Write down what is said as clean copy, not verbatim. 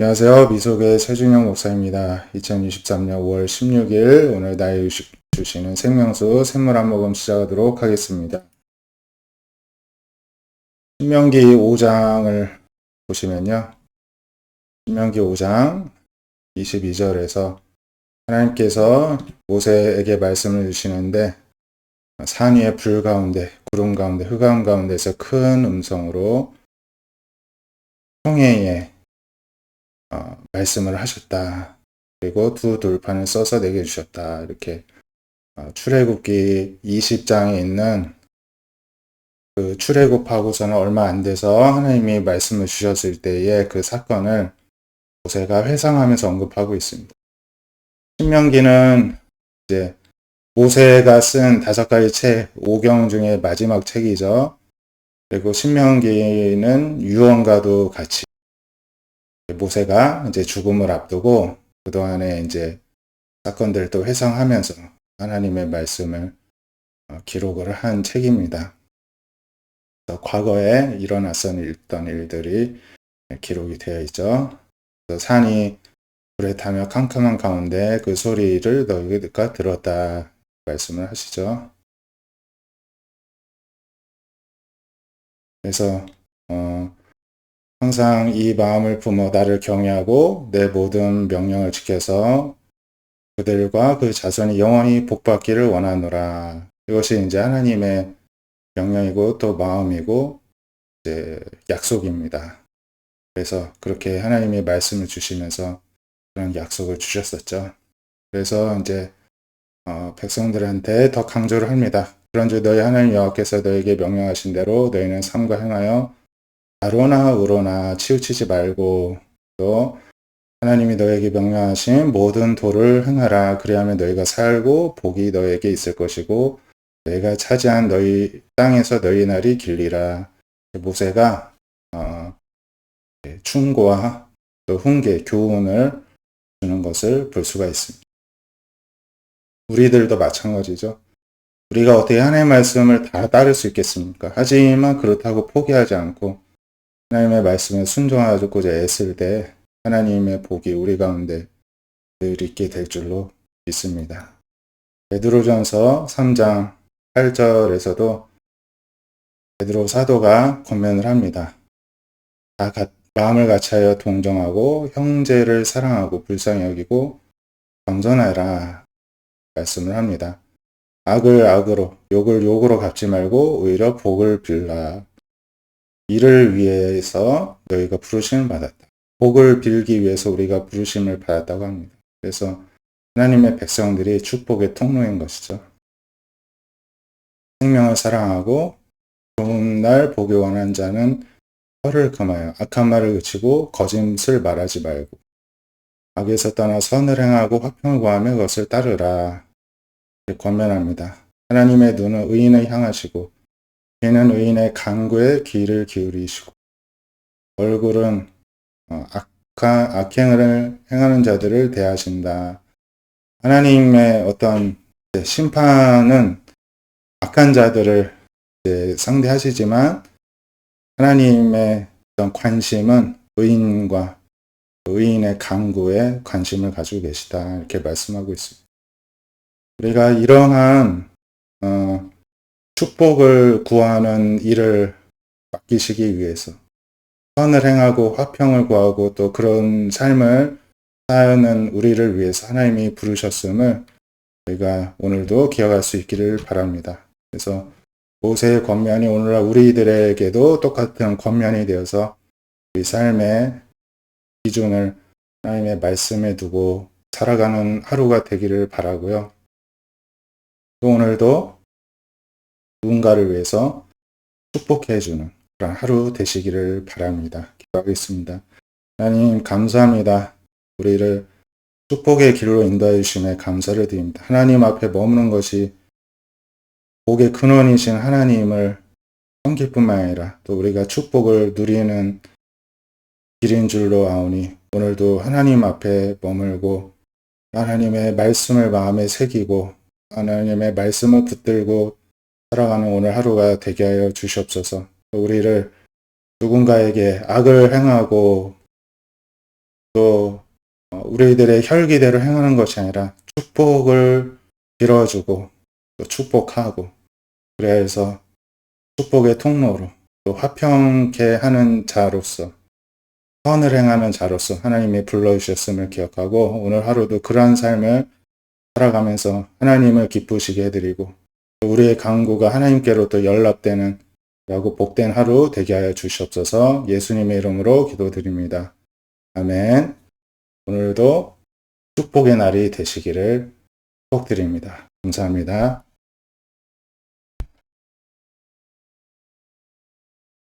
안녕하세요. 미속의 최준영 목사입니다. 2023년 5월 16일 오늘 나의 주시는 생명수 샘물 한 모금 시작하도록 하겠습니다. 신명기 5장을 보시면요. 신명기 5장 22절에서 하나님께서 모세에게 말씀을 주시는데 산 위의 불 가운데, 구름 가운데, 흑암 가운데서 큰 음성으로 홍해에 말씀을 하셨다. 그리고 두 돌판을 써서 내게 주셨다. 이렇게 출애굽기 20장에 있는 그 출애굽하고서는 얼마 안 돼서 하나님이 말씀을 주셨을 때의 그 사건을 모세가 회상하면서 언급하고 있습니다. 신명기는 이제 모세가 쓴 5가지 책, 5경 중에 마지막 책이죠. 그리고 신명기는 유언과도 같이 모세가 이제 죽음을 앞두고 그동안에 이제 사건들을 또 회상하면서 하나님의 말씀을 기록을 한 책입니다. 과거에 일어났던 일들이 기록이 되어 있죠. 산이 불에 타며 캄캄한 가운데 그 소리를 너희가 들었다 말씀을 하시죠. 그래서 항상 이 마음을 품어 나를 경외하고 내 모든 명령을 지켜서 그들과 그 자손이 영원히 복받기를 원하노라. 이것이 이제 하나님의 명령이고 또 마음이고 이제 약속입니다. 그래서 그렇게 하나님이 말씀을 주시면서 그런 약속을 주셨었죠. 그래서 이제 백성들한테 더 강조를 합니다. 그런즉 너희 하나님 여호와께서 너에게 명령하신 대로 너희는 삼가 행하여 가로나 우로나 치우치지 말고 또 하나님이 너에게 명령하신 모든 도를 행하라. 그리하면 너희가 살고 복이 너에게 있을 것이고 너희가 차지한 너희 땅에서 너희 날이 길리라. 모세가 충고와 또 훈계, 교훈을 주는 것을 볼 수가 있습니다. 우리들도 마찬가지죠. 우리가 어떻게 하나님의 말씀을 다 따를 수 있겠습니까? 하지만 그렇다고 포기하지 않고 하나님의 말씀에 순종하고자 애쓸 때 하나님의 복이 우리 가운데 늘 있게 될 줄로 믿습니다. 베드로전서 3장 8절에서도 베드로 사도가 권면을 합니다. 마음을 같이하여 동정하고 형제를 사랑하고 불쌍히 여기고 겸손하라 말씀을 합니다. 악을 악으로 욕을 욕으로 갚지 말고 오히려 복을 빌라. 이를 위해서 너희가 부르심을 받았다. 복을 빌기 위해서 우리가 부르심을 받았다고 합니다. 그래서 하나님의 백성들이 축복의 통로인 것이죠. 생명을 사랑하고 좋은 날 보기 원하는 자는 혀를 금하여 악한 말을 그치고 거짓을 말하지 말고 악에서 떠나 선을 행하고 화평을 구하며 그것을 따르라. 권면합니다. 하나님의 눈은 의인을 향하시고 귀는 의인의 간구에 귀를 기울이시고 얼굴은 악행을 행하는 자들을 대하신다. 하나님의 어떤 심판은 악한 자들을 상대하시지만 하나님의 어떤 관심은 의인과 의인의 간구에 관심을 가지고 계시다. 이렇게 말씀하고 있습니다. 우리가 이러한 축복을 구하는 일을 맡기시기 위해서 선을 행하고 화평을 구하고 또 그런 삶을 사는 우리를 위해서 하나님이 부르셨음을 우리가 오늘도 기억할 수 있기를 바랍니다. 그래서 모세의 권면이 오늘날 우리들에게도 똑같은 권면이 되어서 우리 삶의 기준을 하나님의 말씀에 두고 살아가는 하루가 되기를 바라고요. 또 오늘도 누군가를 위해서 축복해주는 그런 하루 되시기를 바랍니다. 기도하겠습니다. 하나님 감사합니다. 우리를 축복의 길로 인도해 주심에 감사를 드립니다. 하나님 앞에 머무는 것이 복의 근원이신 하나님을 섬길뿐만 아니라 또 우리가 축복을 누리는 길인 줄로 아오니 오늘도 하나님 앞에 머물고 하나님의 말씀을 마음에 새기고 하나님의 말씀을 붙들고 살아가는 오늘 하루가 되게 하여 주시옵소서. 우리를 누군가에게 악을 행하고 또 우리들의 혈기대로 행하는 것이 아니라 축복을 빌어주고 또 축복하고, 그래서 축복의 통로로 또 화평케 하는 자로서, 선을 행하는 자로서 하나님이 불러주셨음을 기억하고 오늘 하루도 그러한 삶을 살아가면서 하나님을 기쁘시게 해드리고 우리의 강구가 하나님께로 또 연락되는 야고 복된 하루 되게 하여 주시옵소서. 예수님의 이름으로 기도드립니다. 아멘. 오늘도 축복의 날이 되시기를 축복드립니다. 감사합니다.